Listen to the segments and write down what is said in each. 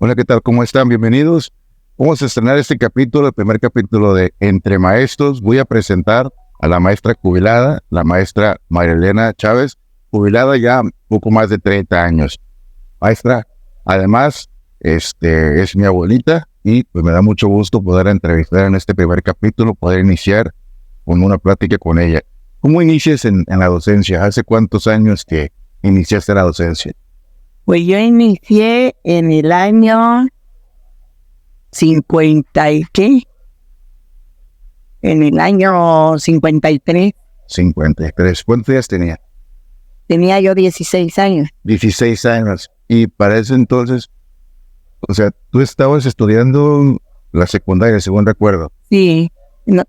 Hola, ¿qué tal? ¿Cómo están? Bienvenidos. Vamos a estrenar este capítulo, el primer capítulo de Entre Maestros. Voy a presentar a la maestra jubilada, la maestra María Elena Chávez, jubilada ya poco más de 30 años. Maestra, además, es mi abuelita y pues me da mucho gusto poder entrevistar en este primer capítulo, poder iniciar con una plática con ella. ¿Cómo inicias en la docencia? ¿Hace cuántos años que iniciaste la docencia? Pues yo inicié en el año 50 y qué, en el año 53. 53. ¿Cuántos días tenía? Tenía yo 16 años. 16 años. Y para ese entonces, o sea, tú estabas estudiando la secundaria, según recuerdo. Sí,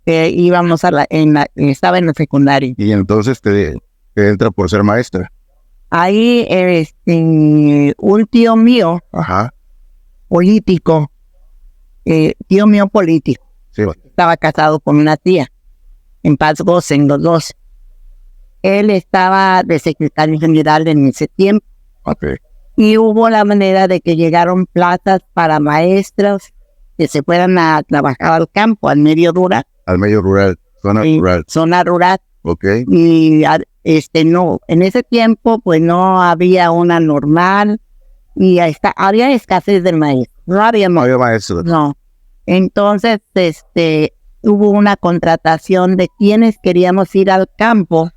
íbamos estaba en la secundaria. Y entonces te entra por ser maestra. Ahí, un tío mío, Ajá. político, Sí. estaba casado con una tía, en paz gocen los dos. Él estaba de secretario general en ese tiempo. Okay. Y hubo la manera de que llegaron plazas para maestros que se fueran a trabajar al campo, al medio rural. Al medio rural, Zona rural. Ok. Y no, en ese tiempo pues no había una normal y había escasez de maestros. No había maestros. No. Entonces, hubo una contratación de quienes queríamos ir al campo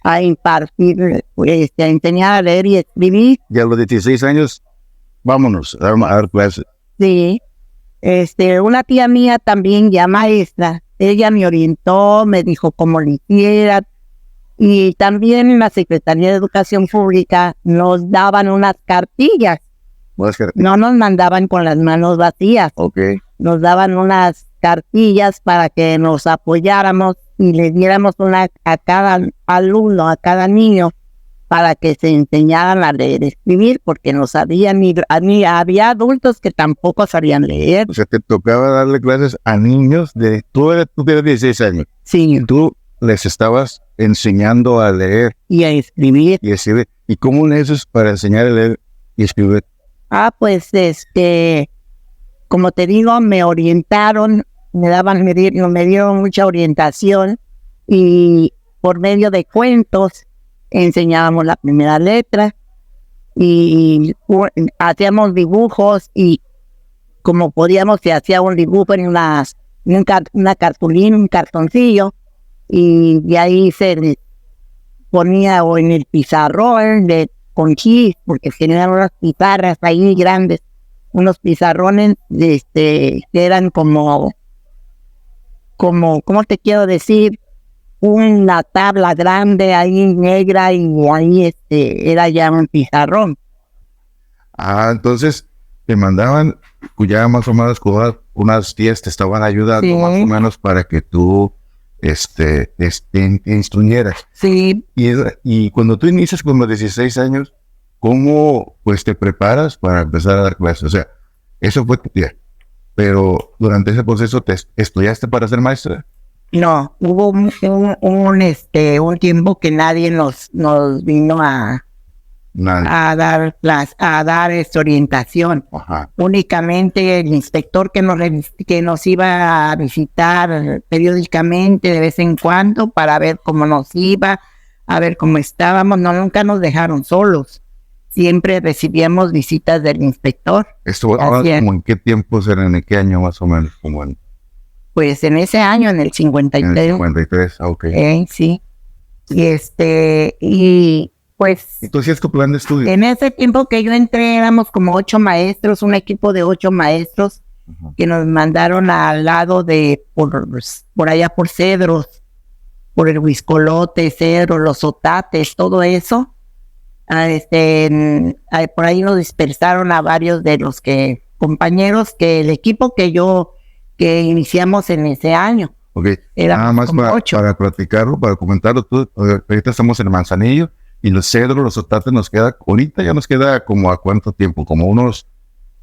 a impartir, a enseñar a leer y escribir. Y a los 16 años, vámonos a dar clases. Sí. Una tía mía también ya maestra, ella me orientó, me dijo cómo lo hiciera, y también en la Secretaría de Educación Pública nos daban unas cartillas. No nos mandaban con las manos vacías. Okay. Nos daban unas cartillas para que nos apoyáramos y le diéramos una a cada alumno, a cada niño, para que se enseñaran a leer y escribir, porque no sabían ni había adultos que tampoco sabían leer. O sea, te tocaba darle clases a niños tú tienes 16 años. Sí. Tú les estabas enseñando a leer y a escribir. ¿Y cómo le haces para enseñar a leer y escribir? Pues como te digo, me orientaron, me dieron mucha orientación, y por medio de cuentos enseñábamos la primera letra y hacíamos dibujos, y como podíamos se hacía un dibujo en una cartulina, un cartoncillo, y de ahí se ponía o en el pizarrón con chis, porque tenían unas pizarras ahí grandes, unos pizarrones que eran como, ¿cómo te quiero decir? Una tabla grande ahí negra, y ahí era ya un pizarrón. Entonces te mandaban, ya más o menos unas 10 te estaban ayudando, sí, más o menos para que tú te instruyeras. Sí. Y cuando tú inicias con los 16 años, ¿cómo pues te preparas para empezar a dar clases? O sea, eso fue tu tía, pero durante ese proceso ¿te estudiaste para ser maestra? No, hubo un tiempo que nadie nos vino a dar orientación. Ajá. Únicamente el inspector que nos iba a visitar periódicamente de vez en cuando para ver cómo nos iba, a ver cómo estábamos. No, nunca nos dejaron solos. Siempre recibíamos visitas del inspector. ¿Esto ahora como en qué tiempo será, en qué año más o menos? Pues en ese año, en el 53. En el 53, ok. Sí. Y pues... Entonces, ¿es tu plan de estudio? En ese tiempo que yo entré éramos como 8 maestros, un equipo de 8 maestros, uh-huh, que nos mandaron al lado por allá por Cedros, por el Huiscolote, Cedros, los Otates, todo eso. Por ahí nos dispersaron a varios de los compañeros que el equipo que iniciamos en ese año. Ok, nada más para platicarlo, para comentarlo, ahorita estamos en Manzanillo, y los Cedros, los Otates ahorita ya nos queda como ¿a cuánto tiempo? Como unos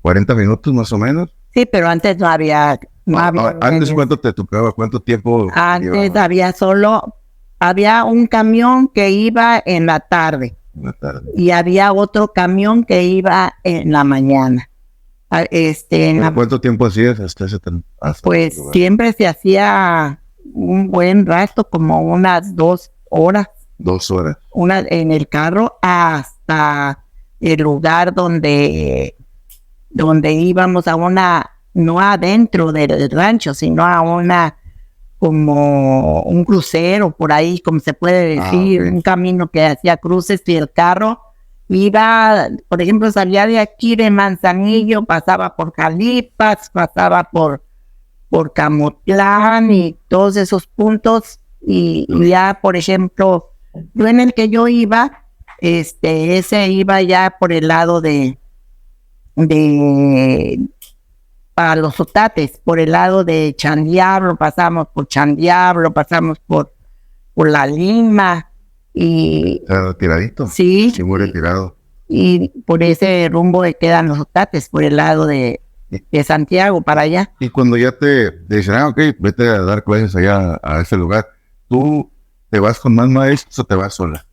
40 minutos más o menos. Sí, pero antes no había... ¿Antes cuánto te tocaba? ¿Cuánto tiempo? Antes había un camión que iba en la tarde. Y había otro camión que iba en la mañana. ¿Cuánto tiempo hacías hasta pues siempre se hacía un buen rato, como unas 2 horas. 2 horas. Una en el carro hasta el lugar donde íbamos a no adentro del rancho, sino a como un crucero por ahí, como se puede decir, un camino que hacía cruces, y el carro iba, por ejemplo, salía de aquí de Manzanillo, pasaba por Jalipas, pasaba por Camotlán y todos esos puntos, y ya, por ejemplo, yo en el que yo iba, ese iba ya por el lado para los Otates, por el lado de Chandiablo, pasamos por Chandiablo, pasamos por La Lima, y ¿Tiradito? Sí, muy retirado. Y por ese rumbo quedan los Otates, por el lado de Santiago, para allá. Y cuando ya te dicen, ok, vete a dar clases allá a ese lugar, ¿tú te vas con más maestros o te vas sola?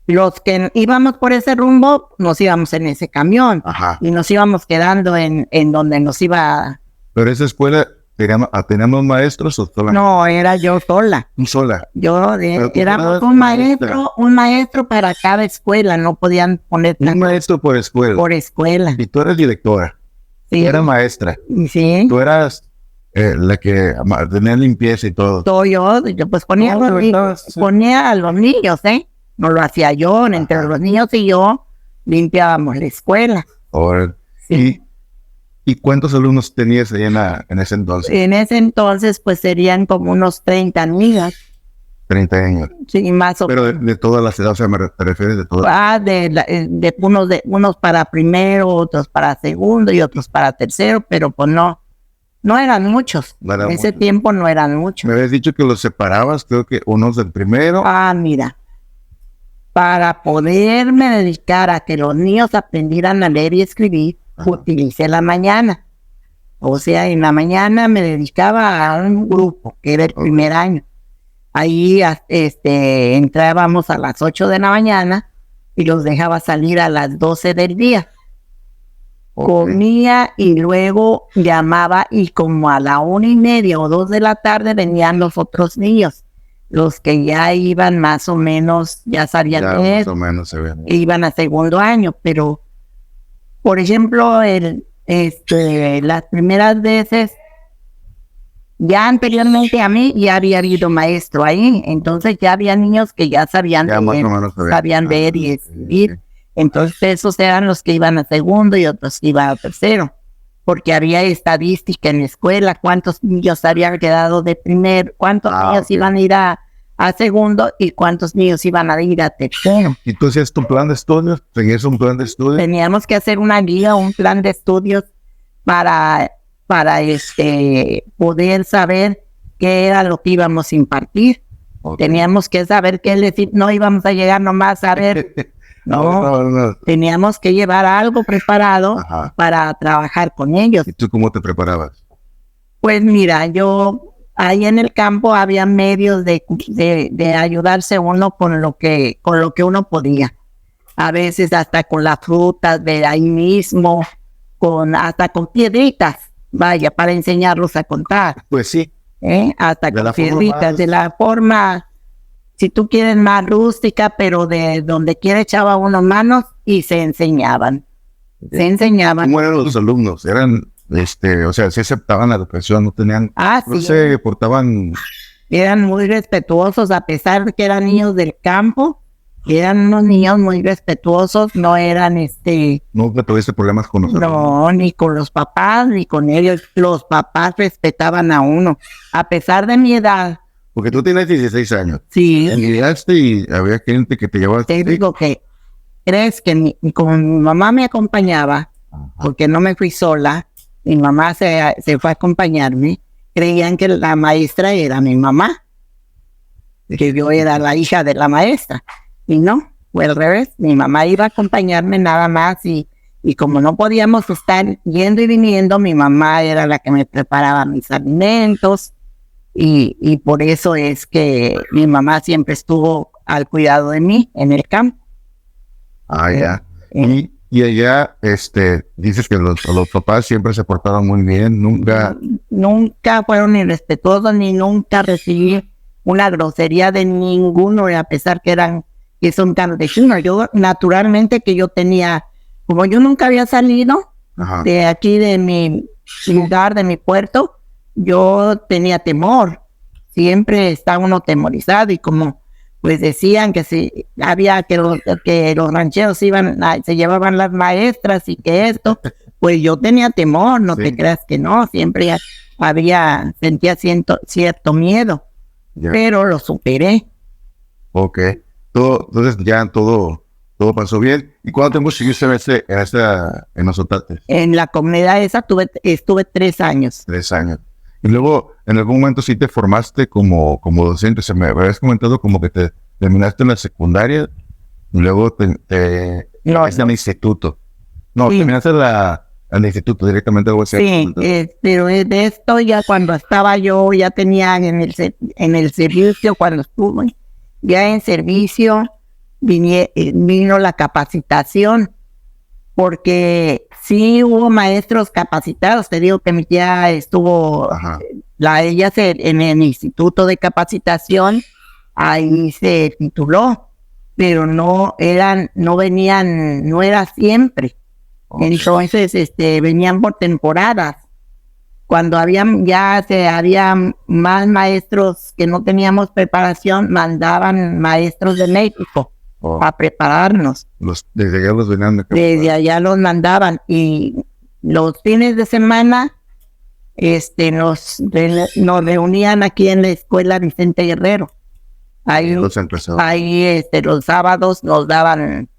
Los que íbamos por ese rumbo, nos íbamos en ese camión. Ajá. Y nos íbamos quedando en donde nos iba. ¿Pero esa escuela teníamos maestros o sola? No, era yo sola. ¿Tú sola? Éramos un maestro para cada escuela, no podían poner un maestro por escuela. Por escuela. Y tú eres directora. Sí. Era maestra. Sí. Tú eras la que tenía limpieza y todo. Todo yo pues ponía a los niños, no lo hacía yo, entre los niños y yo limpiábamos la escuela. Sí. ¿Y cuántos alumnos tenías ahí en ese entonces? En ese entonces, pues serían como unos 30 niñas. 30 años. Sí, más o menos. Pero de todas las edades, o sea, ¿te refieres de todas? De unos para primero, otros para segundo y otros para tercero, pero pues no eran muchos. En ese tiempo no eran muchos. Me habías dicho que los separabas, creo que unos del primero. Mira, para poderme dedicar a que los niños aprendieran a leer y escribir, utilicé la mañana. O sea, en la mañana me dedicaba a un grupo, que era el primer año. Ahí entrábamos a las 8 de la mañana y los dejaba salir a las 12 del día. Comía y luego llamaba, y como a la 1:30 o 2 de la tarde venían los otros niños, los que ya iban más o menos, ya sabían leer, más o menos se ven. Iban a segundo año, pero por ejemplo, las primeras veces, ya anteriormente a mí ya había habido maestro ahí, entonces ya había niños que ya sabían leer y escribir. Sí. Entonces esos eran los que iban a segundo y otros que iban a tercero, porque había estadística en la escuela, cuántos niños habían quedado de primer, cuántos niños iban a ir a segundo y cuántos niños iban a ir a tercero. ¿Y tú hacías tu plan de estudios? ¿Tenías un plan de estudios? Teníamos que hacer una guía, un plan de estudios para poder saber qué era lo que íbamos a impartir. Teníamos que saber qué decir, no íbamos a llegar nomás a ver. No. Teníamos que llevar algo preparado para trabajar con ellos. ¿Y tú cómo te preparabas? Pues mira, ahí en el campo había medios de ayudarse uno con lo que uno podía. A veces hasta con las frutas de ahí mismo, hasta con piedritas, vaya, para enseñarlos a contar. Pues sí. Hasta con piedritas, de la forma, si tú quieres, más rústica, pero de donde quiera echaba uno manos y se enseñaban. ¿Cómo eran los alumnos? Eran, o sea, se aceptaban la educación, no tenían, no se portaban. Eran muy respetuosos, a pesar de que eran niños del campo, eran unos niños muy respetuosos, no eran ¿Nunca tuviste problemas con los alumnos? No, ni con los papás, ni con ellos. Los papás respetaban a uno, a pesar de mi edad. Porque tú tienes 16 años. Sí. Y había gente que te llevaba. Te digo que, crees que como mi mamá me acompañaba, porque no me fui sola, mi mamá se fue a acompañarme, creían que la maestra era mi mamá, que yo era la hija de la maestra, y no, fue al revés. Mi mamá iba a acompañarme nada más, y como no podíamos estar yendo y viniendo, mi mamá era la que me preparaba mis alimentos, y por eso es que mi mamá siempre estuvo al cuidado de mí en el campo. Ya. ¿Y Y allá, dices que los papás siempre se portaron muy bien, Nunca fueron irrespetuosos ni nunca recibí una grosería de ninguno, a pesar que son campesinos. Yo, naturalmente, que yo tenía, como yo nunca había salido Ajá. de aquí, de mi lugar, de mi puerto, yo tenía temor. Siempre está uno temorizado y como pues decían que si había que los rancheros se llevaban las maestras y que esto, pues yo tenía temor, no te creas que no, siempre sentía cierto miedo, pero lo superé. Ok, entonces ya todo pasó bien. ¿Y cuánto tiempo seguiste en los Otates? En la comunidad esa estuve 3 años. 3 años. Y luego, en algún momento sí te formaste como docente. Se me habías comentado como que te terminaste en la secundaria y luego te No, en el instituto. No, sí. terminaste al instituto directamente. Sí, pero de esto ya cuando estaba yo, ya tenía en el servicio, cuando estuve ya en servicio, vino la capacitación, porque sí hubo maestros capacitados. Te digo que mi tía estuvo, en el instituto de capacitación, ahí se tituló, pero no venían, no era siempre. Entonces, venían por temporadas. Cuando había más maestros que no teníamos preparación, mandaban maestros de México a prepararnos. Desde allá los venían. Desde allá los mandaban y los fines de semana nos reunían aquí en la escuela Vicente Guerrero. Ahí los sábados nos daban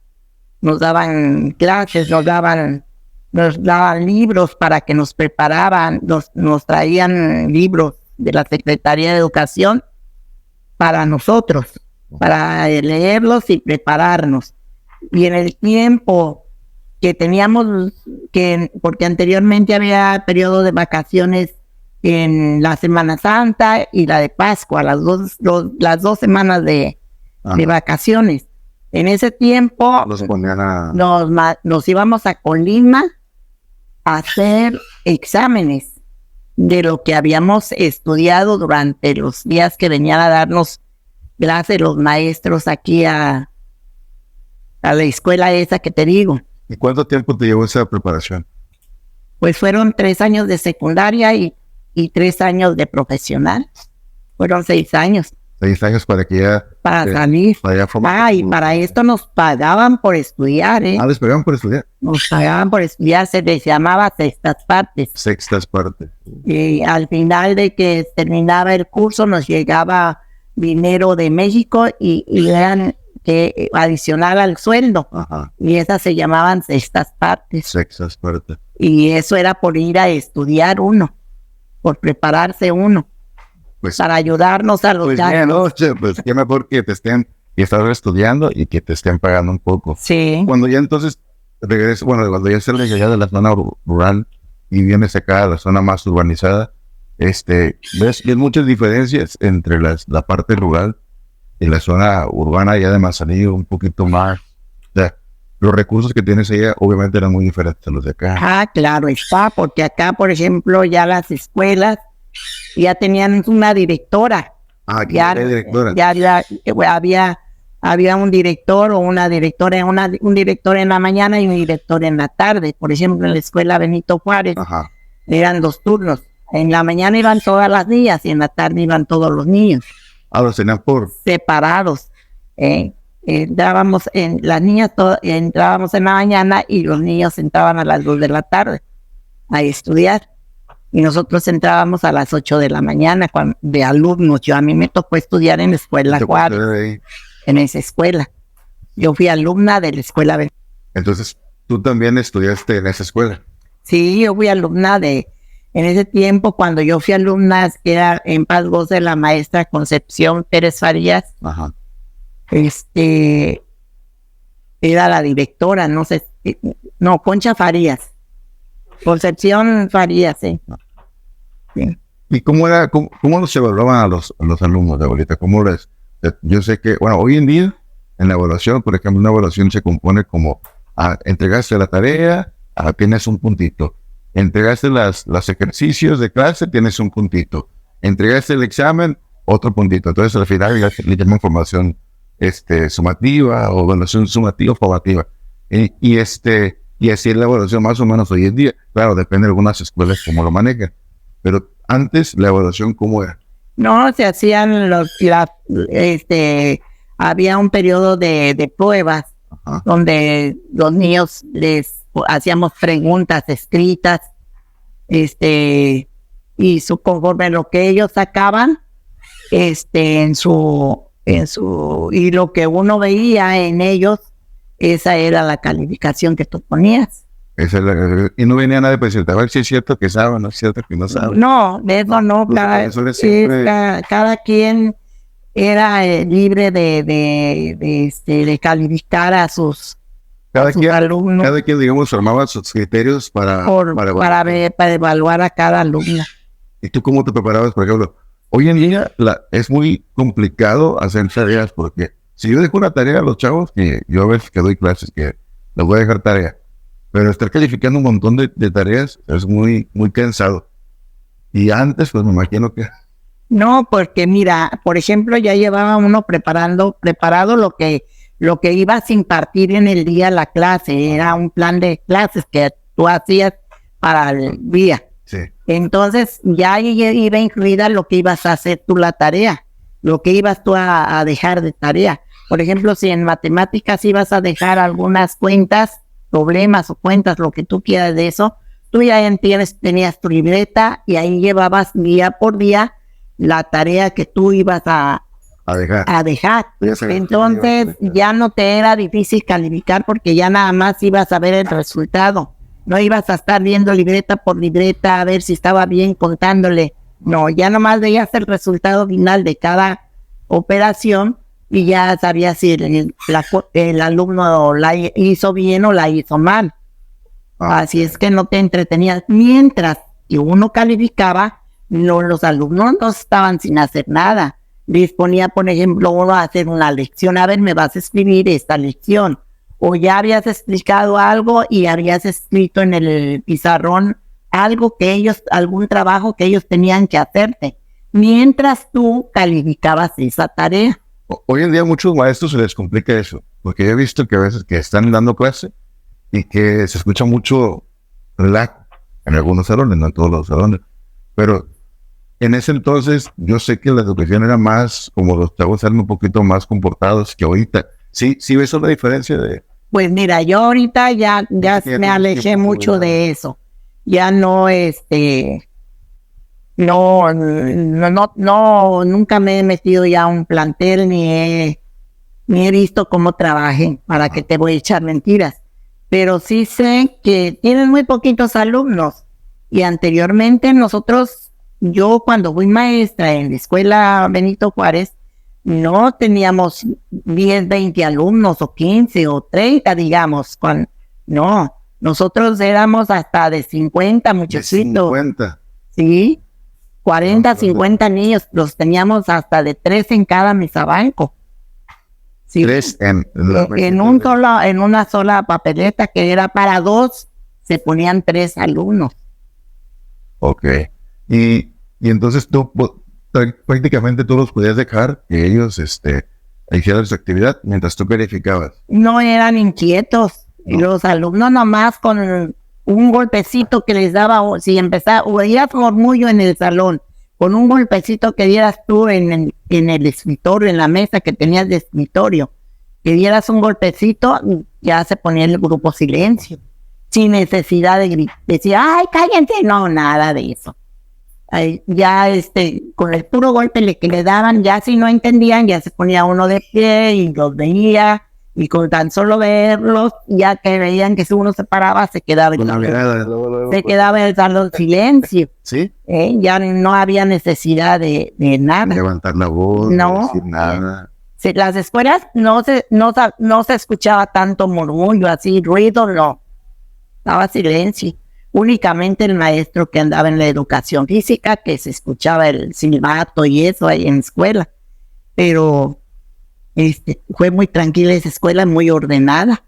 clases, nos daban libros para que nos preparaban, nos traían libros de la Secretaría de Educación para nosotros, para leerlos y prepararnos. Y en el tiempo que teníamos, porque anteriormente había periodo de vacaciones en la Semana Santa y la de Pascua, las dos semanas de vacaciones. En ese tiempo nos íbamos a Colima a hacer exámenes de lo que habíamos estudiado durante los días que venían a darnos clases los maestros aquí a la escuela esa que te digo. ¿Y cuánto tiempo te llevó esa preparación? Pues fueron 3 años de secundaria y 3 años de profesional. Fueron 6 años. 6 años para que ya... Para salir. Y para esto nos pagaban por estudiar, ¿eh? ¿Les pagaban por estudiar? Nos pagaban por estudiar, se les llamaba sextas partes. Sextas partes. Y al final de que terminaba el curso nos llegaba dinero de México y eran adicional al sueldo. Y esas se llamaban sextas partes. Sextas partes. Y eso era por ir a estudiar uno, por prepararse uno. Pues, para ayudarnos a los pues qué mejor que te estén estudiando y que te estén pagando un poco. Sí. Cuando ya entonces regresas, cuando ya sales allá de la zona rural y vienes acá a la zona más urbanizada, ves muchas diferencias entre la parte rural y la zona urbana ya de Manzanillo, un poquito más. O sea, los recursos que tienes allá obviamente eran muy diferentes a los de acá. Claro está, porque acá, por ejemplo, ya las escuelas ya tenían una directora. Ya directora. Ya había un director o una directora, un director en la mañana y un director en la tarde. Por ejemplo, en la escuela Benito Juárez eran 2 turnos. En la mañana iban todas las niñas y en la tarde iban todos los niños. Los tenían por separados. Las niñas entrábamos en la mañana y los niños entraban a las 2 de la tarde a estudiar. Y nosotros entrábamos a las 8 de la mañana de alumnos. A mí me tocó estudiar en la escuela Juárez, en esa escuela. Yo fui alumna de la escuela. Entonces, ¿tú también estudiaste en esa escuela? Sí, yo fui alumna en ese tiempo, cuando yo fui alumna, que era en paz goce la maestra Concepción Pérez Farías. Era la directora, Concha Farías. Concepción Farías, sí. ¿Y cómo los evaluaban a los alumnos de ahorita? Yo sé que, hoy en día, en la evaluación, por ejemplo, una evaluación se compone como Entregaste la tarea, tienes un puntito. Entregaste los ejercicios de clase, tienes un puntito. Entregaste el examen, otro puntito. Entonces al final ya le llaman formación sumativa o evaluación sumativa o formativa. Y así es la evaluación más o menos hoy en día. Claro, depende de algunas escuelas cómo lo manejan. Pero antes la evaluación, ¿cómo era? No, se hacían había un periodo de pruebas. Ajá. Donde los niños les hacíamos preguntas escritas, y conforme lo que ellos sacaban, y lo que uno veía en ellos, esa era la calificación que tú ponías. Y no venía nadie para decirte, a ver si es cierto que saben, no es cierto que no saben. No, de eso no. Cada quien era libre de calificar a sus alumnos. Cada quien, digamos, formaba sus criterios para evaluar a cada alumno. ¿Y tú cómo te preparabas? Por ejemplo, hoy en día es muy complicado hacer tareas, porque si yo dejo una tarea a los chavos, que yo a veces que doy clases, que les voy a dejar tarea, pero estar calificando un montón de tareas es muy, muy cansado. Y antes, pues me imagino que... No, porque mira, por ejemplo, ya llevaba uno preparado lo que ibas a impartir en el día la clase. Era un plan de clases que tú hacías para el día. Sí. Entonces ya iba incluida lo que ibas a hacer tú la tarea, lo que ibas tú a dejar de tarea. Por ejemplo, si en matemáticas ibas a dejar algunas cuentas, problemas o cuentas, lo que tú quieras de eso, tú ya tenías tu libreta y ahí llevabas día por día la tarea que tú ibas a dejar. Entonces ya no te era difícil calificar porque ya nada más ibas a ver el resultado. No ibas a estar viendo libreta por libreta a ver si estaba bien contándole. No, ya nomás veías el resultado final de cada operación y ya sabías si el alumno la hizo bien o la hizo mal. Así es que no te entretenías. Mientras que uno calificaba, los alumnos no estaban sin hacer nada. Les ponía, por ejemplo, uno a hacer una lección. A ver, me vas a escribir esta lección. O ya habías explicado algo y habías escrito en el pizarrón algún trabajo que ellos tenían que hacerte. Mientras tú calificabas esa tarea. Hoy en día a muchos maestros se les complica eso. Porque yo he visto que a veces que están dando clase y que se escucha mucho relajo en algunos salones, no en todos los salones. Pero en ese entonces yo sé que la educación era más, como los chavos eran un poquito más comportados que ahorita. ¿Sí ves una diferencia de...? Pues mira, yo ahorita ya me alejé mucho de eso. Ya no, nunca me he metido ya a un plantel ni he visto cómo trabajen, para que te voy a echar mentiras. Pero sí sé que tienen muy poquitos alumnos. Y anteriormente yo cuando fui maestra en la escuela Benito Juárez, no teníamos 10, 20 alumnos o 15 o 30, digamos. No, nosotros éramos hasta de 50 muchachitos. 50. Sí, 40, 50 niños. Los teníamos hasta de 3 en cada mesabanco. Sí. 3 en una sola papeleta que era para 2, se ponían 3 alumnos. Ok. Y entonces tú prácticamente tú los podías dejar que ellos hicieran su actividad mientras tú verificabas. No eran inquietos. No. Los alumnos nomás con un golpecito que les daba, si empezaba, o oías murmullo en el salón, con un golpecito que dieras tú en el escritorio, en la mesa que tenías de escritorio, que dieras un golpecito, ya se ponía el grupo silencio, sin necesidad de decir, ¡ay, cállense! No, nada de eso. Ya con el puro golpe que le daban, ya si no entendían, ya se ponía uno de pie y los veía, y con tan solo verlos, ya que veían que si uno se paraba, se quedaba el salón silencio. ¿Sí? Ya no había necesidad de nada. Levantar la voz, no decir nada. Las escuelas no se escuchaba tanto murmullo, así, ruido, no. Estaba silencio. Únicamente el maestro que andaba en la educación física, que se escuchaba el silbato y eso ahí en la escuela. Pero fue muy tranquila esa escuela, muy ordenada.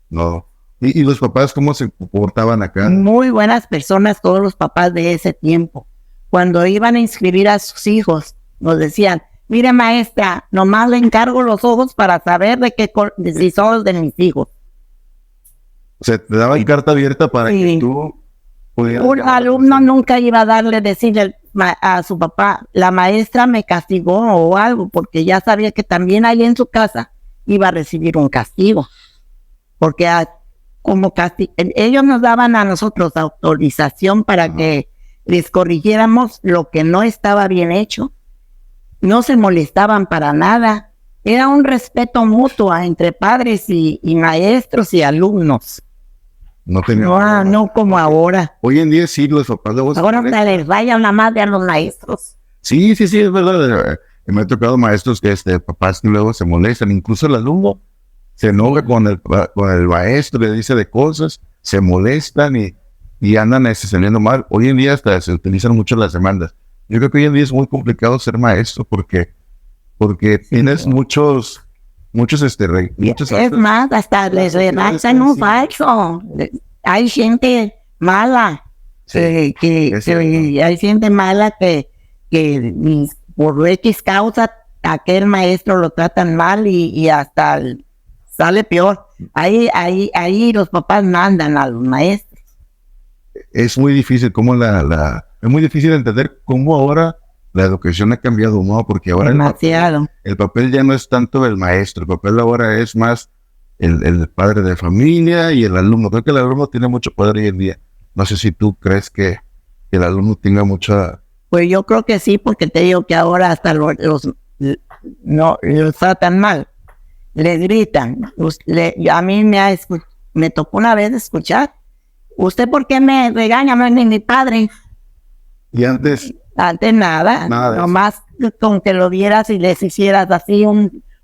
No, ¿Y los papás cómo se comportaban acá? Muy buenas personas todos los papás de ese tiempo. Cuando iban a inscribir a sus hijos, nos decían, mire maestra, nomás le encargo los ojos para saber de si son los de mis hijos. O sea, te daban carta abierta para que tú pudieras... Un alumno nunca iba a decirle a su papá, la maestra me castigó o algo, porque ya sabía que también ahí en su casa iba a recibir un castigo. Porque ellos nos daban a nosotros autorización para que les corrigiéramos lo que no estaba bien hecho. No se molestaban para nada. Era un respeto mutuo entre padres y maestros y alumnos. No tenía no como ahora. Hoy en día sí, los papás luego ahora se les vayan la madre a los maestros. Sí, es verdad. Me ha tocado maestros que papás que luego se molestan, incluso el alumno se enoja con el maestro, le dice de cosas, se molestan y andan saliendo mal. Hoy en día hasta se utilizan mucho las demandas. Yo creo que hoy en día es muy complicado ser maestro porque tienes muchos es más, hasta les redactan un falso. Hay gente mala. Hay gente mala que por X causa aquel maestro lo tratan mal y hasta sale peor. Ahí los papás mandan a los maestros. Es muy difícil es muy difícil entender cómo ahora la educación ha cambiado, ¿no? Porque ahora el papel ya no es tanto el maestro, el papel ahora es más el padre de familia y el alumno. Creo que el alumno tiene mucho poder hoy en día. No sé si tú crees que el alumno tenga mucha... Pues yo creo que sí, porque te digo que ahora hasta los tratan mal, les gritan. A mí me tocó una vez escuchar, ¿usted por qué me regaña? No es ni mi padre. Y antes nada nomás con que lo vieras y les hicieras así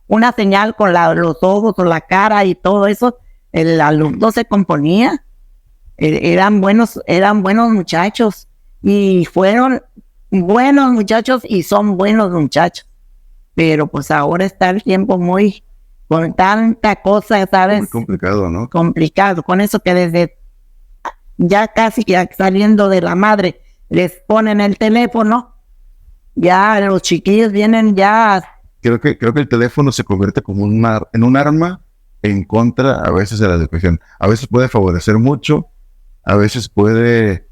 una señal con los ojos o la cara y todo eso, el alumno se componía. Eran buenos muchachos y fueron buenos muchachos y son buenos muchachos, pero pues ahora está el tiempo con tanta cosa, ¿sabes? Muy complicado, ¿no? Complicado, con eso que desde ya casi saliendo de la madre les ponen el teléfono, ya los chiquillos vienen ya... Creo que el teléfono se convierte como en un arma en contra a veces de la educación. A veces puede favorecer mucho, a veces puede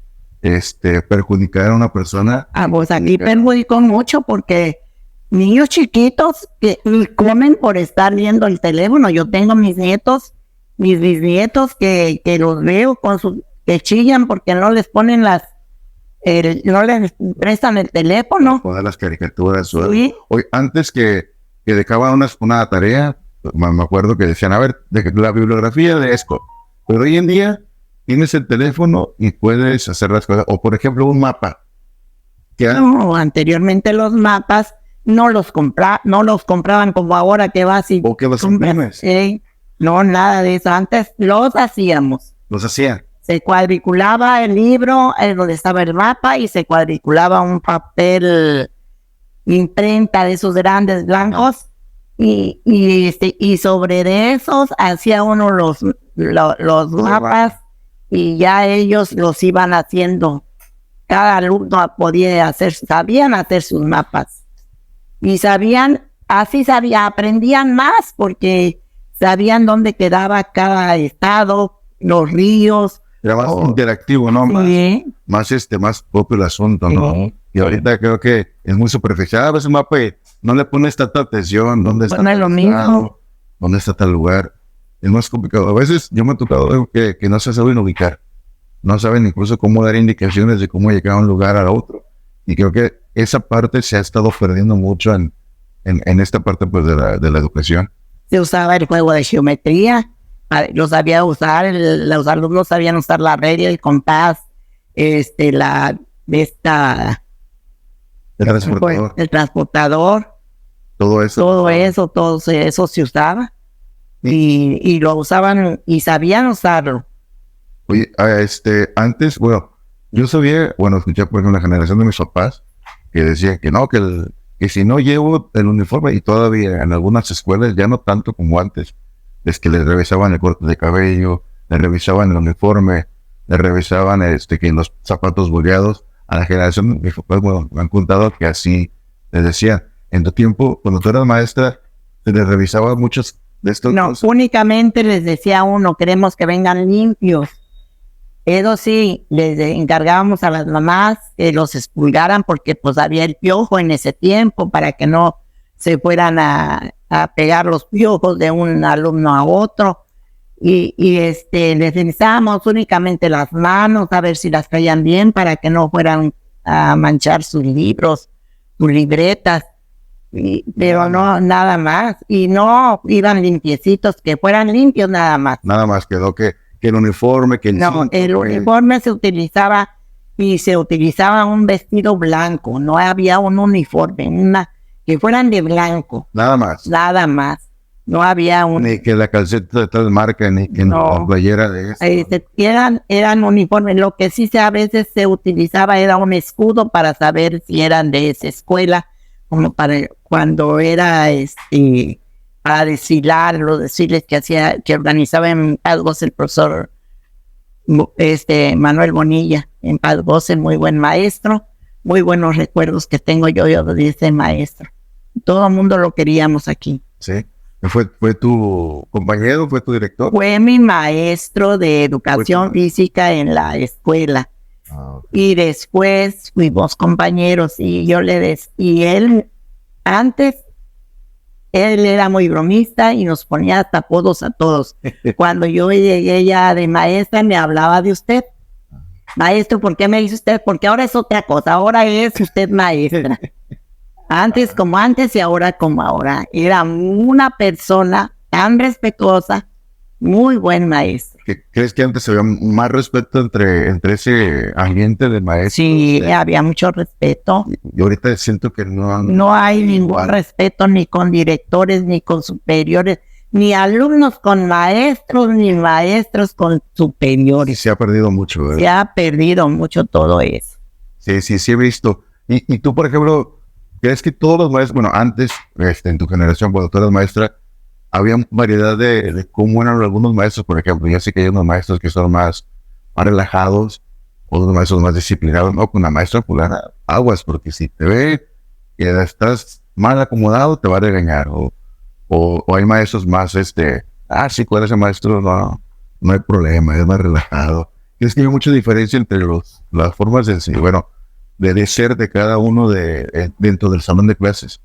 perjudicar a una persona. Pues aquí perjudicó mucho porque niños chiquitos que comen por estar viendo el teléfono. Yo tengo mis bisnietos que los veo que chillan porque no les ponen no les prestan el teléfono. Poner las caricaturas. Sí. Hoy, antes que dejaban una tarea, me acuerdo que decían, a ver, la bibliografía de esto. Pero hoy en día tienes el teléfono y puedes hacer las cosas. O por ejemplo, un mapa. No, anteriormente los mapas no los compraban como ahora que vas y... ¿O que los imprimes? No, nada de eso. Antes los hacíamos. Los hacían. Se cuadriculaba el libro donde estaba el mapa y se cuadriculaba un papel imprenta de esos grandes blancos y sobre de esos hacía uno los mapas y ya ellos los iban haciendo. Cada alumno sabían hacer sus mapas y aprendían más porque sabían dónde quedaba cada estado, los ríos. Era más interactivo, ¿no? Sí. Más propio el asunto, ¿no? Sí. Y ahorita creo que es muy superficial. A veces mapa no le pones tanta atención. ¿Dónde está? No es lo mismo. ¿Dónde está tal lugar? Es más complicado. A veces yo me he tocado que no se saben ubicar. No saben incluso cómo dar indicaciones de cómo llegar a un lugar a otro. Y creo que esa parte se ha estado perdiendo mucho en esta parte pues de la educación. Se usaba el juego de geometría. Lo sabía usar, los alumnos sabían usar la regla, el compás, el transportador. Todo eso se usaba. Y lo usaban y sabían usarlo. Oye, antes, yo sabía, escuché por ejemplo la generación de mis papás que decían que no, que si no llevo el uniforme, y todavía en algunas escuelas, ya no tanto como antes, es que les revisaban el corte de cabello, le revisaban el uniforme, le revisaban que los zapatos boleados. A la generación, mis papás, bueno, me han contado que así les decían. En tu tiempo, cuando tú eras maestra, se les revisaba muchos de estos. No, cosas. únicamente les decía uno, queremos que vengan limpios. Eso sí, les encargábamos a las mamás que los expulgaran porque pues había el piojo en ese tiempo para que no se fueran a pegar los piojos de un alumno a otro. Y les revisábamos únicamente las manos a ver si las traían bien para que no fueran a manchar sus libros, sus libretas, pero no, nada más. Y no iban limpiecitos, que fueran limpios nada más. Nada más quedó que el uniforme, que el No, cinto, el uniforme se utilizaba y se utilizaba un vestido blanco, no había un uniforme, que fueran de blanco. Nada más. Nada más. No había un... Ni que la calceta de tal marca, ni que la playera de eso. Eran uniformes. Lo que sí a veces se utilizaba era un escudo para saber si eran de esa escuela, como para cuando era para desfilar, los desfiles que organizaba en Paz Goce el profesor Manuel Bonilla, en Paz Goce, muy buen maestro, muy buenos recuerdos que tengo yo de ese maestro. Todo el mundo lo queríamos aquí. Sí. ¿Fue tu compañero? ¿Fue tu director? Fue mi maestro de educación física en la escuela. Okay. Y después fuimos compañeros y y él era muy bromista y nos ponía hasta apodos a todos. Cuando yo llegué ya de maestra me hablaba de usted. Maestro, ¿por qué me dice usted? Porque ahora es otra cosa, ahora es usted maestra. Antes como antes y ahora como ahora. Era una persona tan respetuosa, muy buen maestro. ¿Crees que antes había más respeto entre ese ambiente de maestros? Sí, había mucho respeto. Y ahorita siento que no... No hay ningún respeto ni con directores, ni con superiores, ni alumnos con maestros, ni maestros con superiores. Se ha perdido mucho, ¿verdad? Se ha perdido mucho todo eso. Sí he visto. Y tú, por ejemplo... ¿Crees que todos los maestros, bueno, antes, en tu generación, cuando tú eras maestra, había variedad de cómo eran algunos maestros? Por ejemplo, yo sé que hay unos maestros que son más relajados, otros maestros más disciplinados. No, con una maestra fulana, aguas, porque si te ve que estás mal acomodado, te va a regañar. O hay maestros más, sí, con ese maestro no hay problema, es más relajado. ¿Crees que hay mucha diferencia entre las formas de enseñar? Bueno, de ser de cada uno dentro del salón de clases.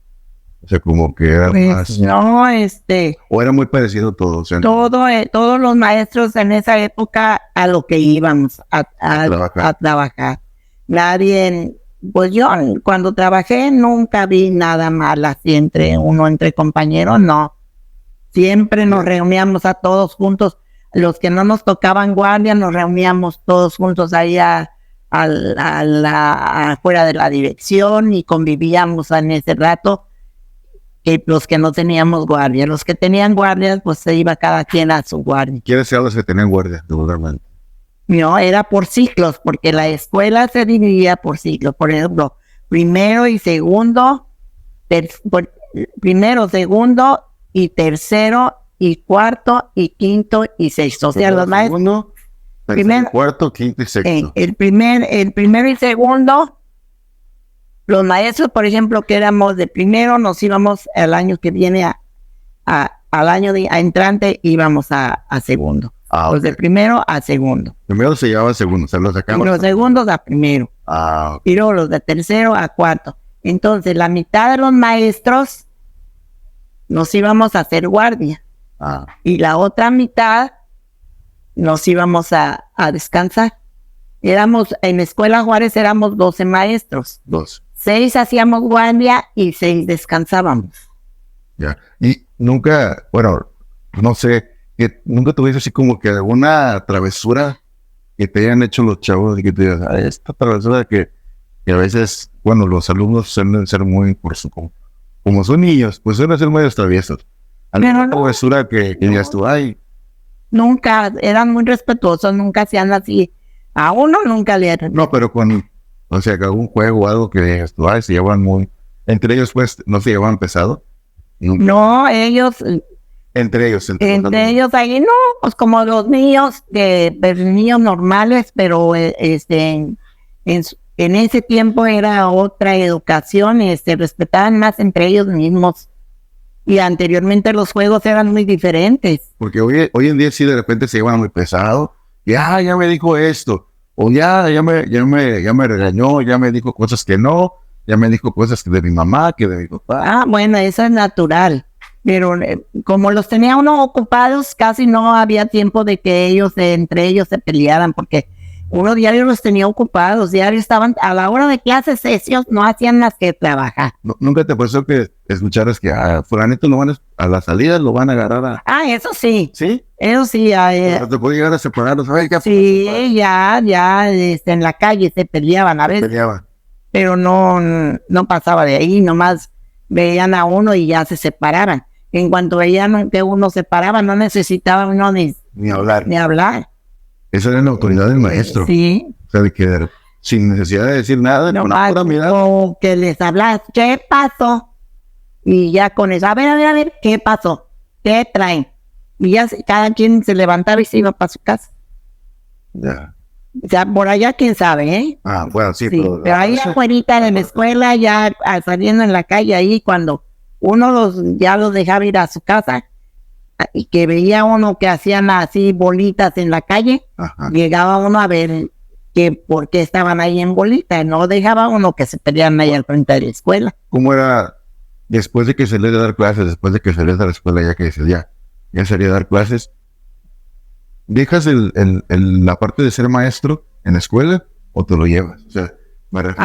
O sea, como que era más... No, o era muy parecido todo. O sea, todos los maestros en esa época a lo que íbamos a trabajar. Nadie... Pues yo cuando trabajé nunca vi nada mal así entre compañeros, no. Siempre nos reuníamos a todos juntos. Los que no nos tocaban guardia nos reuníamos todos juntos ahí afuera de la dirección y convivíamos en ese rato. Y los que no teníamos guardia, los que tenían guardias, pues se iba cada quien a su guardia. ¿Quiénes eran los que tenían guardia, regularmente? No, era por ciclos, porque la escuela se dividía por ciclos. Por ejemplo, primero, segundo y tercero y cuarto y quinto y sexto. O sea, los maestros... Cuarto, quinto y sexto. El primero y segundo, los maestros, por ejemplo, que éramos de primero, nos íbamos al año que viene al año entrante, íbamos a segundo. Okay. Los de primero a segundo. Primero se llevaba a segundo, o sea, los sacamos. Y los segundos a primero. Okay. Y luego los de tercero a cuarto. Entonces, la mitad de los maestros nos íbamos a hacer guardia. Y la otra mitad nos íbamos a descansar. En Escuela Juárez éramos 12 maestros. 6 hacíamos guardia y 6 descansábamos. Ya. Y nunca, bueno, no sé, que nunca tuviste así como que alguna travesura que te hayan hecho los chavos y que te digas, esta travesura que a veces, bueno, los alumnos suelen ser muy, como son niños, pues suelen ser muy traviesos. ¿Alguna travesura que digas tú, Nunca, eran muy respetuosos, nunca hacían así. A uno nunca le... No, pero o sea, que algún juego o algo que digas tú, se llevan muy... Entre ellos, pues, ¿no se llevaban pesado? No, ellos Entre ellos. Entre ellos ahí, no, pues como los niños, niños normales, pero en ese tiempo era otra educación, respetaban más entre ellos mismos. Y anteriormente los juegos eran muy diferentes. Porque hoy en día sí de repente se llevan muy pesado. Ya me dijo esto. O ya me regañó, ya me dijo cosas que no. Ya me dijo cosas de mi mamá, que de mi papá. Ah, bueno, eso es natural. Pero como los tenía uno ocupados, casi no había tiempo de que entre ellos se pelearan, porque uno diario los tenía ocupados, diario estaban a la hora de clases, ellos no hacían más que trabajar. ¿Nunca te pasó que escucharas que a fulanito a la salida lo van a agarrar eso sí. ¿Sí? Eso sí. Te puede llegar a separarlos, ¿sabes qué? Sí, ya, en la calle se peleaban a veces. Pero no pasaba de ahí, nomás veían a uno y ya se separaban. En cuanto veían que uno se paraba, no necesitaba uno ni hablar. Esa era la autoridad del maestro. Sí. O sea, de que sin necesidad de decir nada, con una pura mirada. O que les hablas, ¿qué pasó? Y ya con eso, a ver, ¿qué pasó? ¿Qué traen? Y ya cada quien se levantaba y se iba para su casa. Ya. O sea, por allá quién sabe, ¿eh? Ah, bueno, sí. Pero ahí afuera en la escuela, ya saliendo en la calle, ahí cuando uno ya los dejaba ir a su casa y que veía uno que hacían así bolitas en la calle, llegaba uno a ver por qué estaban ahí en bolitas, no dejaba uno que se pelearan ahí al frente de la escuela. ¿Cómo era después de que salías de dar clases, después de que salías de la escuela, ya que dices, ya salí a dar clases? ¿Dejas la parte de ser maestro en la escuela o te lo llevas? O sea,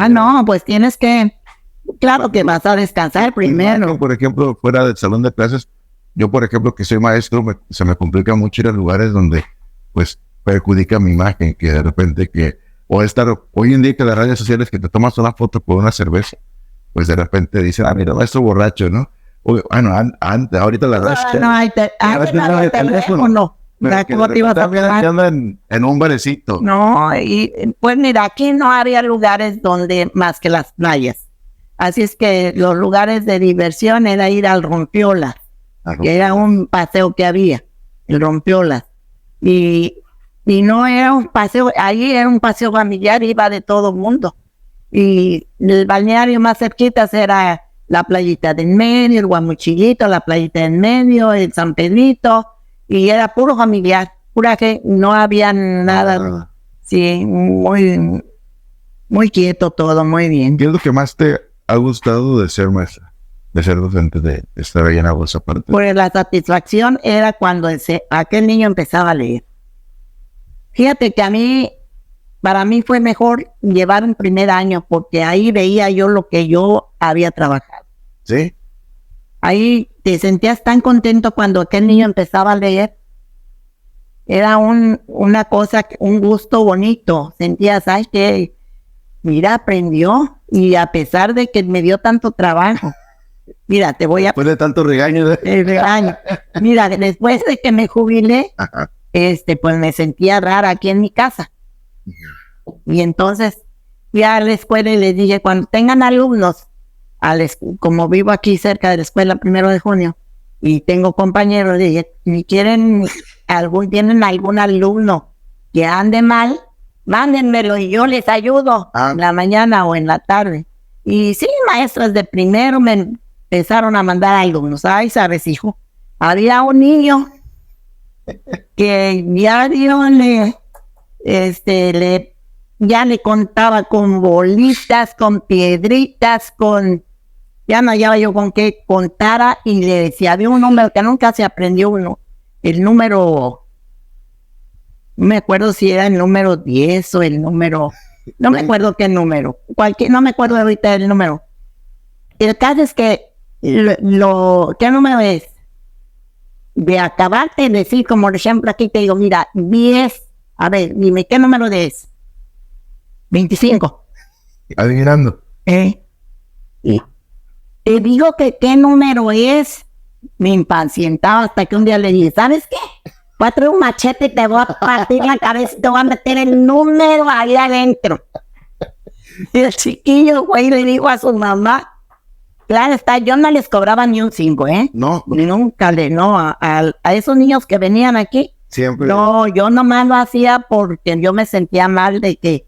no, pues tienes que, claro que vas a descansar primero. Por ejemplo, fuera del salón de clases, yo por ejemplo que soy maestro, se me complica mucho ir a lugares donde pues perjudica mi imagen, que de repente hoy en día que las redes sociales que te tomas una foto con una cerveza, pues de repente dicen, mira, maestro borracho, ¿no? Ahorita la verdad teléfono. Andan en un barecito. No, y pues mira, aquí no había lugares donde más que las playas. Así es que los lugares de diversión era ir al Rompiolas, que era un paseo que había, el Rompiolas. Y no era un paseo, ahí era un paseo familiar, iba de todo mundo. Y el balneario más cerquita era la playita de en medio, el Guamuchilito, la playita de en medio, el San Pedrito. Y era puro familiar, pura que no había nada. Sí, muy, muy quieto todo, muy bien. ¿Qué es lo que más te ha gustado de ser maestra, de ser docente, de estar ahí en la bolsa aparte? Pues la satisfacción era cuando aquel niño empezaba a leer. Fíjate que para mí fue mejor llevar un primer año, porque ahí veía yo lo que yo había trabajado. ¿Sí? Ahí te sentías tan contento cuando aquel niño empezaba a leer. Era una cosa, un gusto bonito. Sentías, ay, que mira, aprendió. Y a pesar de que me dio tanto trabajo. Mira, te voy a... Después de tanto regaño. Mira, después de que me jubilé, pues me sentía rara aquí en mi casa. Y entonces fui a la escuela y les dije, cuando tengan alumnos, como vivo aquí cerca de la escuela 1 de junio y tengo compañeros, dije, si tienen algún alumno que ande mal, mándenmelo y yo les ayudo en la mañana o en la tarde. Y sí, maestras de primero me empezaron a mandar alumnos. Ay, sabes, hijo, había un niño que diario ya le contaba con bolitas, con piedritas, ya no hallaba yo con qué contara, y le decía, había un número que nunca se aprendió el número, no me acuerdo si era el número 10 o el número, no me acuerdo qué número, no me acuerdo ahorita el número. El caso es que ¿qué número es? De acabarte de decir, como por ejemplo aquí te digo, mira, 10, a ver, dime, ¿qué número es? 25. Adivinando. Y te digo que qué número es. Me impacientaba hasta que un día le dije, ¿sabes qué? Voy a traer un machete y te voy a partir la cabeza y te voy a meter el número ahí adentro. Y el chiquillo, güey, le dijo a su mamá, claro está, yo no les cobraba ni un 5, ¿eh? No, Nunca a esos niños que venían aquí. siempre. No, yo nomás lo hacía porque yo me sentía mal de que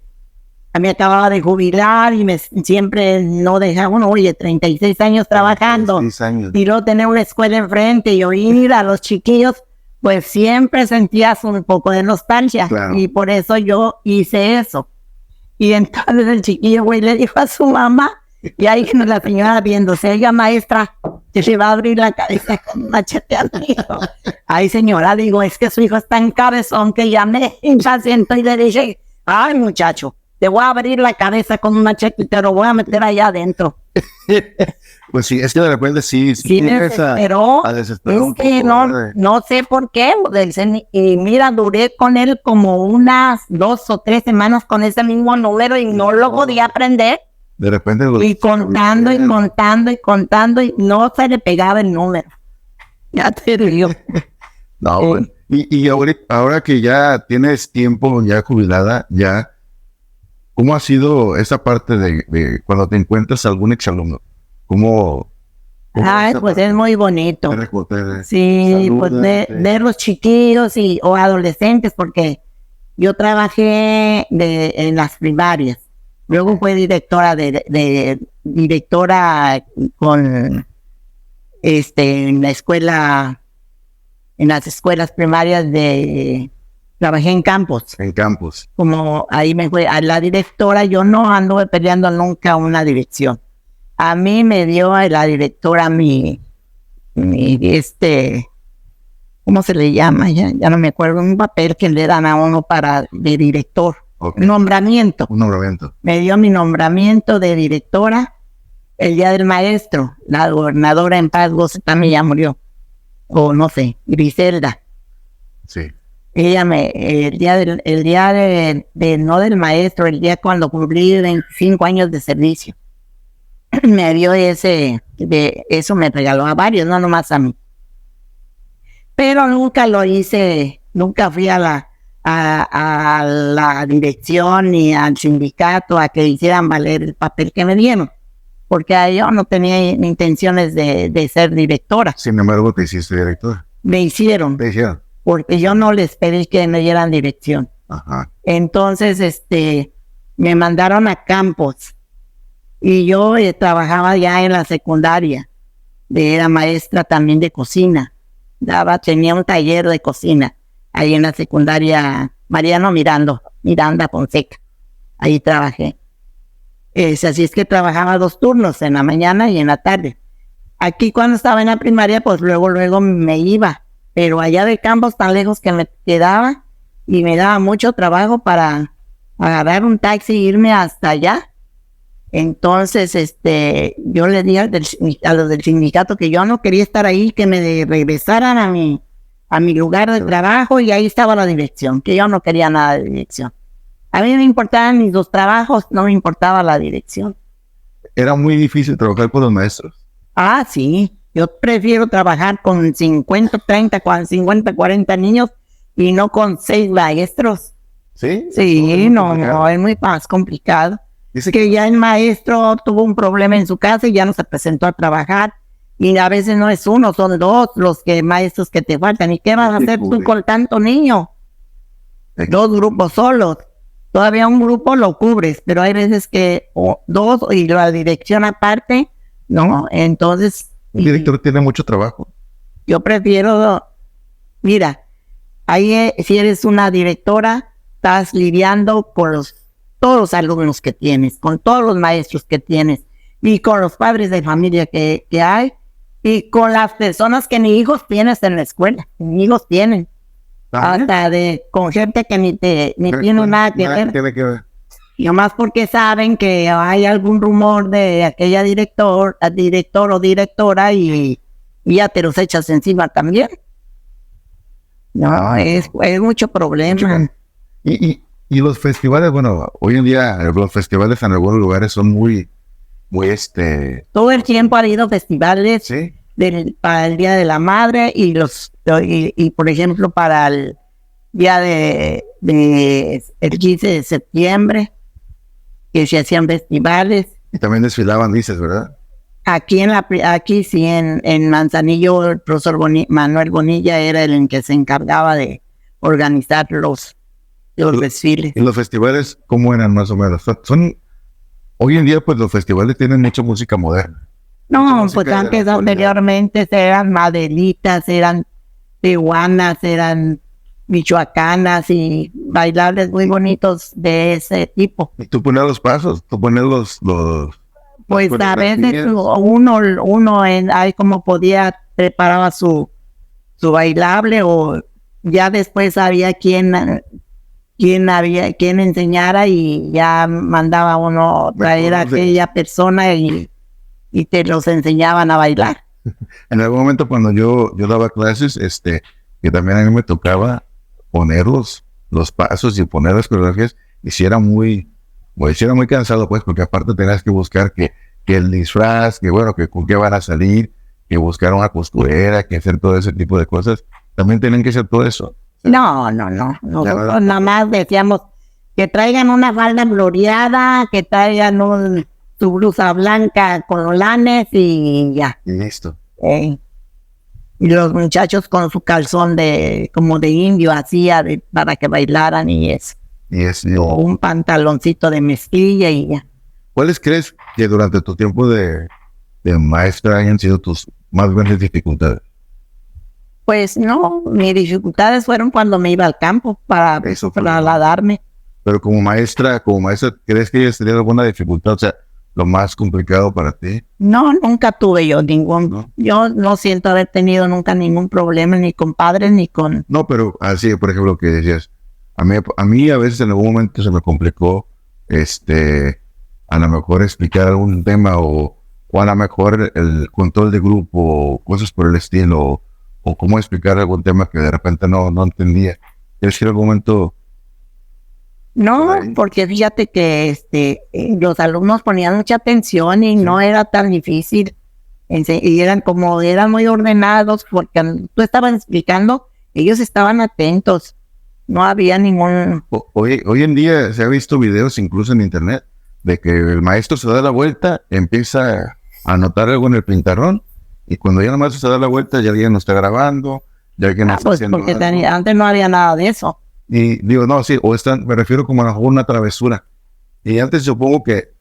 a mí acababa de jubilar y siempre no dejaba, bueno, oye, 36 años trabajando 36 años. y luego tener una escuela enfrente y oír a los chiquillos, pues siempre sentías un poco de nostalgia. Claro. Y por eso yo hice eso. Y entonces el chiquillo, güey, le dijo a su mamá, y ahí la señora viéndose, ella maestra, que se va a abrir la cabeza con un machete al hijo. Ay, señora, digo, es que su hijo es tan cabezón que ya me impaciento y le dije, ay, muchacho, te voy a abrir la cabeza con un machete y te lo voy a meter allá adentro. Pues sí, es que de repente sí me desesperó. a desesperar Es un que poco, ¿verdad? no sé por qué. Y mira, duré con él como unas 2 o 3 semanas con ese mismo número y no lo podía aprender. De repente Y contando y no se le pegaba el número. Ya te digo. No, bueno. Y ahora que ya tienes tiempo ya jubilada, ya, ¿cómo ha sido esa parte de cuando te encuentras algún exalumno? ¿Cómo Ay, esa pues parte? es muy bonito. Te Sí, saluda, pues ver los chiquillos o adolescentes, porque yo trabajé en las primarias. Luego fui directora directora en la escuela, en las escuelas primarias trabajé en campos. En campus. Como ahí me fue a la directora, yo no anduve peleando nunca una dirección. A mí me dio a la directora ¿cómo se le llama? Ya no me acuerdo, un papel que le dan a uno de director. Okay. Nombramiento. Un nombramiento. Me dio mi nombramiento de directora el día del maestro. La gobernadora en paz, también ya murió. O no sé, Griselda. Sí. Ella el día no del maestro, el día cuando cumplí 25 años de servicio, me dio eso me regaló a varios, no nomás a mí. Pero nunca lo hice, nunca fui a la dirección ni al sindicato a que hicieran valer el papel que me dieron, porque yo no tenía intenciones de ser directora. Sin embargo, te hiciste directora. Me hicieron. Te hicieron. Porque yo no les pedí que me dieran dirección. Ajá. Entonces, me mandaron a campos y yo trabajaba ya en la secundaria, era maestra también de cocina, tenía un taller de cocina ahí en la secundaria Mariano Miranda Fonseca, ahí trabajé. Así es que trabajaba 2 turnos, en la mañana y en la tarde. Aquí cuando estaba en la primaria, pues luego me iba, pero allá de campos tan lejos que me quedaba y me daba mucho trabajo para agarrar un taxi e irme hasta allá. Entonces, yo le dije a los del sindicato que yo no quería estar ahí, que me regresaran a mi lugar de trabajo, y ahí estaba la dirección, que yo no quería nada de dirección. A mí me importaban mis 2 trabajos, no me importaba la dirección. Era muy difícil trabajar con los maestros. Ah, sí. Yo prefiero trabajar con 50, 40 niños y no con 6 maestros. ¿Sí? Sí, no, es muy más complicado. Dice que ya el maestro tuvo un problema en su casa y ya no se presentó a trabajar. Y a veces no es uno, son 2 los maestros que te faltan. ¿Y qué vas a hacer tú con tanto niño? 2 grupos solos. Todavía un grupo lo cubres, pero hay veces que 2 y la dirección aparte, ¿no? Entonces... El director tiene mucho trabajo. Yo prefiero... Mira, ahí si eres una directora, estás lidiando con todos los alumnos que tienes, con todos los maestros que tienes, y con los padres de familia que hay, y con las personas que ni hijos tienes en la escuela, ni hijos tienen. Hasta con gente que ni tiene nada que ver. Y nomás porque saben que hay algún rumor de aquella director o directora y ya te los echas encima también. No, es mucho problema. Y los festivales, bueno, hoy en día los festivales en algunos lugares son muy Todo el tiempo ha habido festivales. ¿Sí? Para el Día de la Madre y por ejemplo para el día el 15 de septiembre, que se hacían festivales. Y también desfilaban, dices, ¿verdad? Aquí sí, en Manzanillo, el profesor Manuel Bonilla era el que se encargaba de organizar los desfiles. ¿Y los festivales cómo eran más o menos? Hoy en día, pues los festivales tienen mucha música moderna. No, pues antes, anteriormente eran madelitas, eran peruanas, eran michoacanas y bailables muy bonitos de ese tipo. ¿Y tú ponías los pasos? ¿Tú ponías pues a veces uno ahí como podía preparaba su bailable, o ya después había quien enseñara y ya mandaba uno traer a aquella persona y te los enseñaban a bailar. En algún momento cuando yo daba clases, que también a mí me tocaba poner los pasos y poner las coreografías, y si era muy cansado, pues, porque aparte tenías que buscar que el disfraz, que bueno, que con qué van a salir, que buscar una costurera, que hacer todo ese tipo de cosas. También tienen que hacer todo eso. No. Nosotros nada más decíamos que traigan una falda floreada, que traigan su blusa blanca con olanes y ya. Y listo. Y los muchachos con su calzón como de indio hacía para que bailaran y eso. O un pantaloncito de mezclilla y ya. ¿Cuáles crees que durante tu tiempo de maestra hayan sido tus más grandes dificultades? Pues no, mis dificultades fueron cuando me iba al campo para trasladarme. Pero como maestra, ¿crees que hayas tenido alguna dificultad? O sea, lo más complicado para ti. No, nunca tuve yo ningún. ¿No? Yo no siento haber tenido nunca ningún problema, ni con padres, ni con. No, pero así, por ejemplo, que decías, a mí a veces en algún momento se me complicó, a lo mejor explicar algún tema o a lo mejor el control de grupo, o cosas por el estilo, o cómo explicar algún tema que de repente no entendía. ¿Quieres que en algún momento? No, porque fíjate que los alumnos ponían mucha atención y no era tan difícil. Y eran muy ordenados, porque tú estabas explicando, ellos estaban atentos. No había ningún. Hoy en día se ha visto videos incluso en internet de que el maestro se da la vuelta, empieza a anotar algo en el pintarrón, y cuando ya nomás se da la vuelta ya alguien no está grabando, ya alguien no está haciendo porque algo. Antes no había nada de eso. Y digo, no, sí, me refiero como a lo mejor una travesura. Y antes supongo que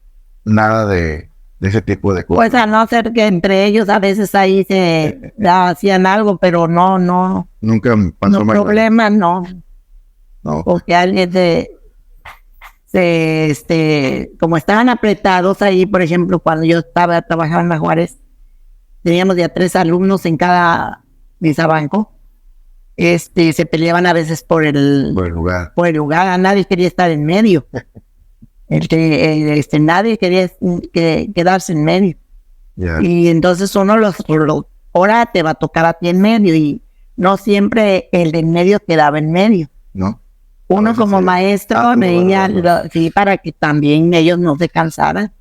nada de ese tipo de cosas. Pues a no ser que entre ellos a veces ahí se hacían algo, pero no. Nunca pasó más. No problemas, no. Porque alguien como estaban apretados ahí, por ejemplo, cuando yo estaba trabajando en la Juárez, teníamos ya 3 alumnos en cada mesabanco. Se peleaban a veces por el lugar. Nadie quería estar en medio. Nadie quería quedarse en medio. Yeah. Y entonces ahora te va a tocar a ti en medio, y no siempre el de en medio quedaba en medio. ¿No? Uno como maestro veía, sí, para que también ellos no se cansaran.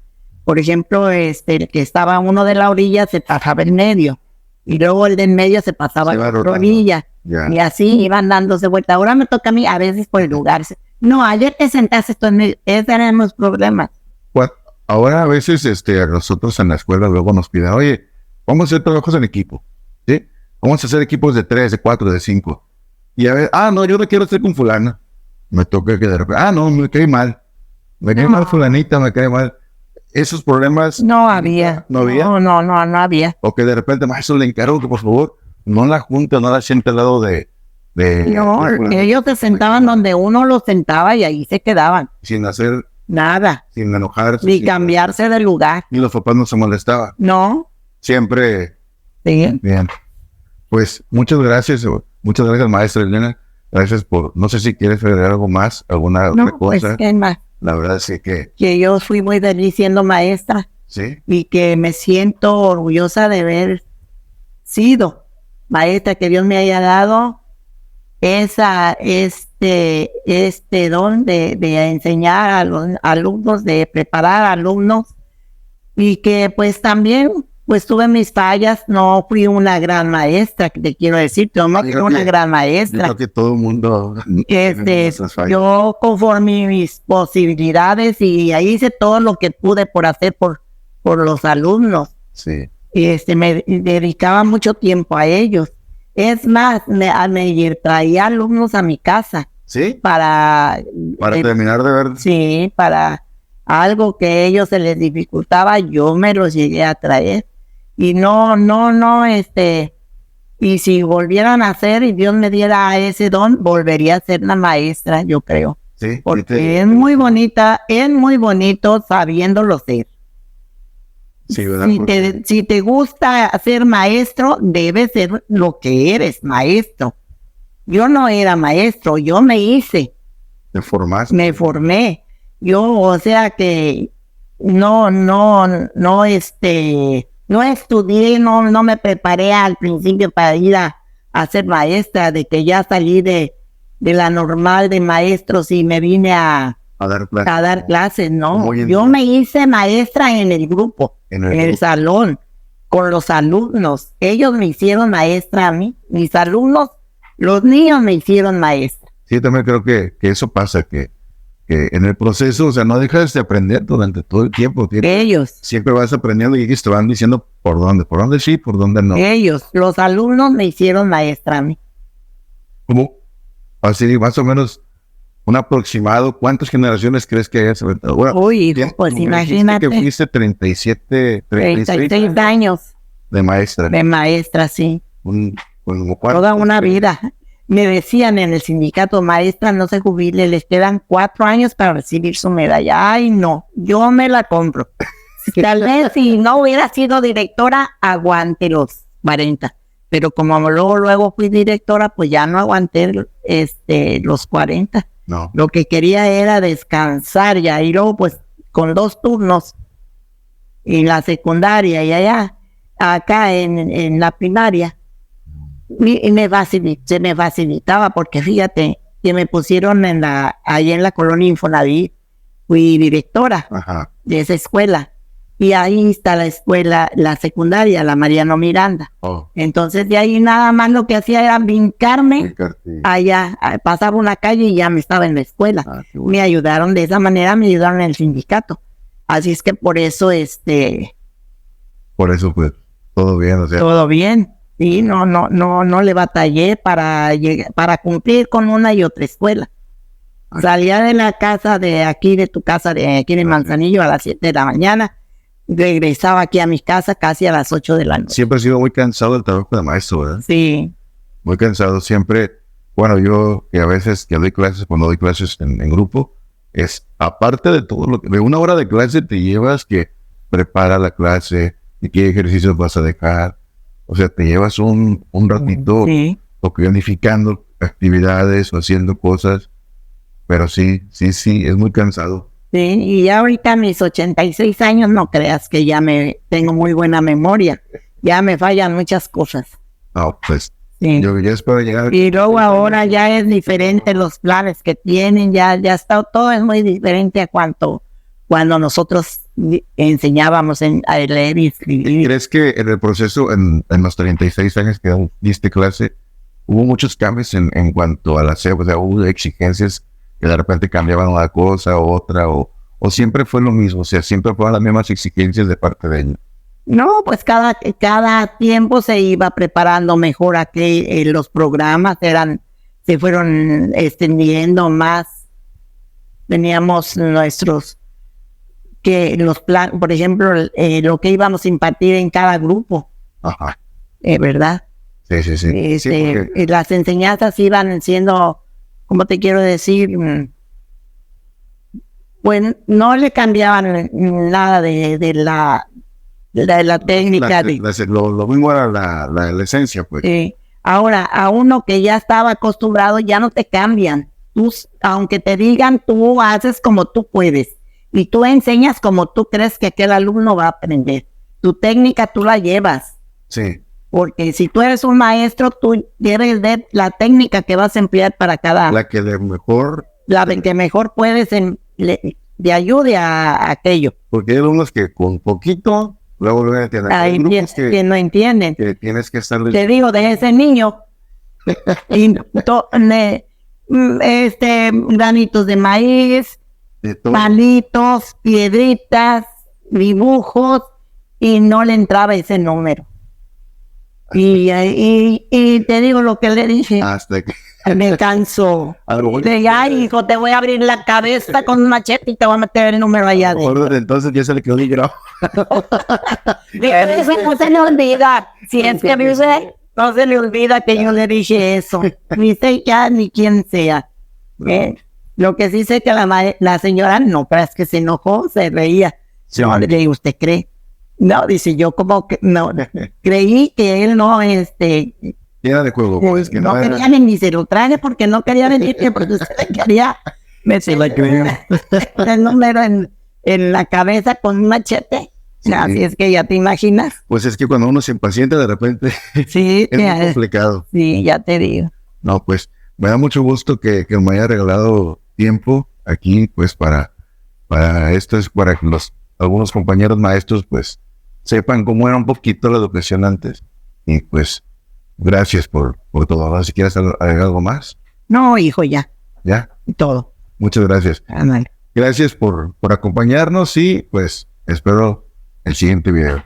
Por ejemplo, el que estaba uno de la orilla se pasaba en medio, y luego el de en medio se pasaba a la otra orilla. Yeah. Y así iban dándose vuelta. Ahora me toca a mí, a veces por el lugar. No, ayer te sentaste tú en medio. Esos eran los problemas. Ahora a veces a nosotros en la escuela luego nos piden, oye, vamos a hacer trabajos en equipo, ¿sí? Vamos a hacer equipos de 3, de 4, de 5. Y a ver, no, yo no quiero hacer con fulana. Me toca que de repente, no, me cae mal. Me cae mal fulanita, me cae mal. Esos problemas. No había. ¿No había? No había. O que de repente, maestro, le encargo que por favor no la junte, no la siente al lado de no, ellos se sentaban donde uno los sentaba y ahí se quedaban. Sin hacer nada. Sin enojarse. Ni cambiarse de lugar. Ni los papás no se molestaban. No. Siempre. Sí. Bien. Pues muchas gracias, maestra Elena. Gracias por, no sé si quieres agregar algo más, alguna otra cosa. Pues, ¿qué más? La verdad sí que yo fui muy feliz siendo maestra. Sí. Y que me siento orgullosa de haber sido maestra, que Dios me haya dado este don de enseñar a los alumnos, de preparar alumnos, y que pues también pues tuve mis fallas. No fui una gran maestra, te quiero decir, yo no fui una gran maestra. Yo creo que todo el mundo yo conforme mis posibilidades, y ahí hice todo lo que pude por hacer por los alumnos. Sí. Y me dedicaba mucho tiempo a ellos. Es más, me traía alumnos a mi casa. ¿Sí? Para terminar de ver. Sí, para algo que a ellos se les dificultaba, yo me los llegué a traer. Y y si volvieran a hacer y Dios me diera ese don, volvería a ser la maestra, yo creo. Sí. Porque es muy bonita, es muy bonito sabiéndolo ser. Sí, ¿verdad? Si te gusta ser maestro, debes ser lo que eres, maestro. Yo no era maestro, yo me hice. ¿Te formaste? Me formé. Yo, o sea que no estudié, no me preparé al principio para ir a ser maestra, de que ya salí de la normal de maestros y me vine a dar clases, no. Yo me hice maestra en el grupo, en el salón, con los alumnos. Ellos me hicieron maestra a mí, mis alumnos, los niños me hicieron maestra. Sí, también creo que eso pasa, que en el proceso, o sea, no dejas de aprender durante todo el tiempo. Ellos. Siempre vas aprendiendo y ellos te van diciendo por dónde sí, por dónde no. Ellos, los alumnos me hicieron maestra a mí. ¿Cómo? Así, más o menos, un aproximado, ¿cuántas generaciones crees que hayas aventado? Bueno, uy, pues imagínate. Que fuiste 36 años. De maestra. De maestra, sí. Toda una vida. Me decían en el sindicato, maestra, no se jubile, les quedan 4 años para recibir su medalla. Ay, no, yo me la compro. Tal vez si no hubiera sido directora, aguante los 40. Pero como luego fui directora, pues ya no aguanté los 40. No. Lo que quería era descansar ya. Y luego, pues, con 2 turnos en la secundaria y allá, acá en la primaria, se me facilitaba, porque fíjate que me pusieron allá en la colonia Infonavit, fui directora de esa escuela, y ahí está la escuela, la secundaria, la Mariano Miranda. Entonces de ahí nada más lo que hacía era brincarme allá, pasaba una calle y ya me estaba en la escuela. Bueno. Me ayudaron de esa manera, me ayudaron en el sindicato, así es que por eso pues todo bien, o sea. Todo bien. Sí, no le batallé para cumplir con una y otra escuela. Salía de la casa de tu casa de aquí de Manzanillo a las 7 de la mañana, regresaba aquí a mi casa casi a las 8 de la noche. Siempre he sido muy cansado del trabajo de maestro, ¿verdad? Sí. Muy cansado, siempre. Bueno, yo que a veces que doy clases, cuando doy clases en grupo, es aparte de todo de 1 hora de clase te llevas que prepara la clase y qué ejercicios vas a dejar. O sea, te llevas un ratito planificando actividades o haciendo cosas, pero sí, es muy cansado. Sí, y ya ahorita a mis 86 años no creas que ya tengo muy buena memoria, ya me fallan muchas cosas. No, pues yo ya espero llegar. Y luego ahora ya es diferente los planes que tienen, ya está, todo es muy diferente a cuando nosotros enseñábamos a leer y escribir. ¿Crees que en el proceso, en los 36 años que diste clase, hubo muchos cambios en cuanto a la SEP? O sea, hubo exigencias que de repente cambiaban una cosa o otra, o siempre fue lo mismo, o sea, siempre fueron las mismas exigencias de parte de ellos. No, pues cada tiempo se iba preparando mejor, a que los programas se fueron extendiendo más. Teníamos los planes, por ejemplo, lo que íbamos a impartir en cada grupo. ¿Verdad? Sí. Las enseñanzas iban siendo, ¿cómo te quiero decir? Pues no le cambiaban nada de la técnica. Lo mismo era la esencia, pues. Ahora, a uno que ya estaba acostumbrado, ya no te cambian. Tú, aunque te digan, tú haces como tú puedes. Y tú enseñas como tú crees que aquel alumno va a aprender. Tu técnica tú la llevas. Sí. Porque si tú eres un maestro, tú debes ver la técnica que vas a emplear para cada... La que mejor puedes de ayude a aquello. Porque hay alumnos que con poquito, luego no entienden. Hay grupos que no entienden. Que tienes que estar... Te digo, de ese niño, granitos de maíz, palitos, piedritas, dibujos, y no le entraba ese número. Y te digo lo que le dije. Hasta que Me cansó. algo Le dije, ay, hijo, te voy a abrir la cabeza con un machete y te voy a meter el número allá adentro. desde entonces ya se le quedó ligrado. Eso no se le olvida. Si es que vive, no se le olvida que yo le dije eso. Ni sé ya ni quién sea. Lo que sí sé que la señora no, pero es que se enojó, se reía. Sí. No, le dije, ¿usted cree? No, dice yo como que no, creí que él no, Era de juego, pues, que no no quería era. ni se lo traje porque no quería venir, que porque usted le quería meter el número en la cabeza con un machete. Sí. Así es que ya te imaginas. Pues es que cuando uno se impacienta de repente Sí, es muy complicado. sí, ya te digo. No, pues me da mucho gusto que me haya regalado tiempo aquí, pues para esto, es para que algunos compañeros maestros pues sepan cómo era un poquito la educación antes. Y pues gracias por todo. Ahora, si quieres agregar algo más, No, hijo, ya, ya. todo. Muchas gracias. Ándale. Gracias por acompañarnos y pues espero el siguiente video.